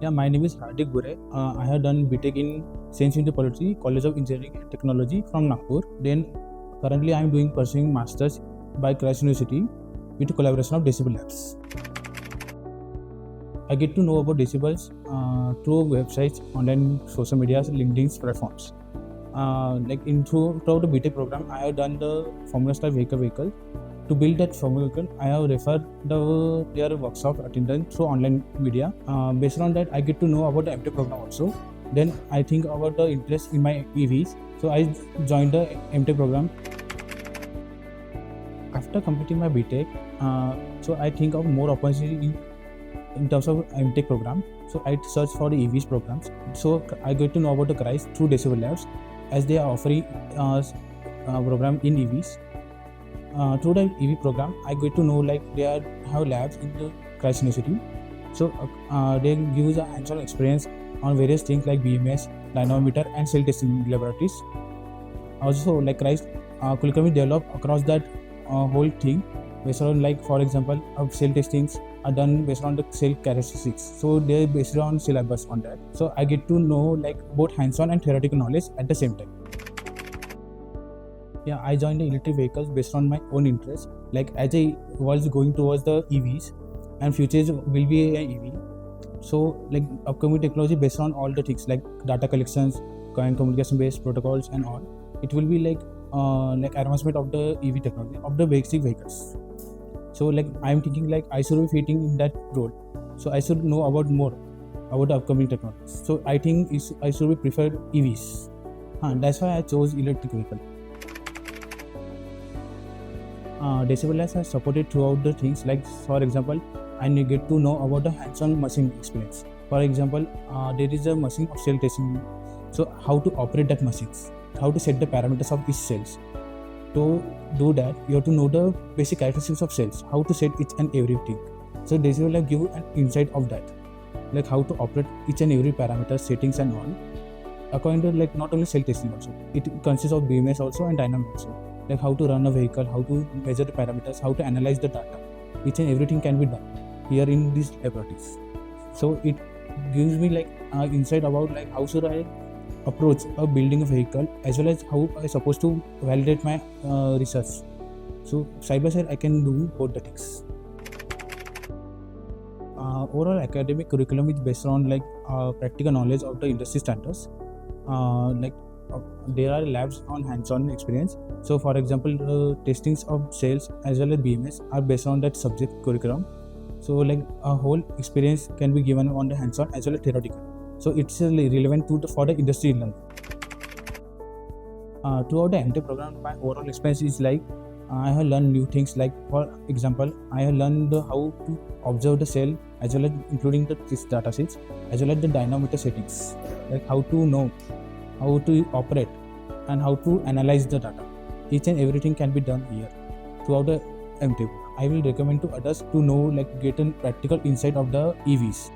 Yeah, my name is Hardik Bhure. I have done B.Tech in Science and Technology, College of Engineering and Technology from Nagpur. Then currently I am doing pursuing Masters by Christ University with collaboration of Decibels Labs. I get to know about Decibels through websites, online social media, LinkedIn platforms. Throughout the B.Tech program, I have done the Formula Star vehicle. To build that Formula vehicle, I have referred their workshop attendance through online media. Based on that, I get to know about the M.Tech program also. Then I think about the interest in my EVs, so I joined the M.Tech program. After completing my B.Tech, so I think of more opportunity in terms of M.Tech program. So I search for the EVs programs. So I get to know about the Christ through Decibels Labs, as they are offering program in EVs. Through the EV program, I get to know they have labs in the Christ University. So they give us a hands-on experience on various things like BMS, dynamometer, and cell testing laboratories. Also, Christ curriculum is developed across that whole thing based on, for example, cell testings are done based on the cell characteristics. So they are based on syllabus on that. So I get to know both hands-on and theoretical knowledge at the same time. Yeah, I joined the electric vehicles based on my own interest. As I was going towards the EVs, and futures will be an EV. So upcoming technology based on all the things like data collections, communication based protocols and all. It will be advancement of the EV technology of the basic vehicles. So I am thinking I should be fitting in that role. So I should know about more about the upcoming technologies. So I think I should be preferred EVs. That's why I chose electric vehicle. Decibels Labs has supported throughout the things for example, I get to know about the hands-on machine experience. For example, there is a machine of cell testing. So how to operate that machines, how to set the parameters of each cells. To do that, you have to know the basic characteristics of cells, how to set each and everything. So Decibels Labs give you an insight of that, how to operate each and every parameter, settings and all. According to not only cell testing also, it consists of BMS also and dynamic also. How to run a vehicle, how to measure the parameters, how to analyze the data. Each and everything can be done here in these laboratories. So it gives me insight about how should I approach building a vehicle, as well as how I supposed to validate my research. So side by side I can do both the things. Overall academic curriculum is based on practical knowledge of the industry standards. There are labs on hands-on experience. So for example, testings of cells as well as BMS are based on that subject curriculum. So a whole experience can be given on the hands-on as well as theoretical. So it's relevant for the industry learning. Throughout the M.Tech program, my overall experience is I have learned new things. For example, I have learned how to observe the cell as well as including this data sets as well as the dynamometer settings, how to know how to operate and how to analyze the data. Each and everything can be done here throughout the M.Tech. I will recommend to others to know get a practical insight of the EVs.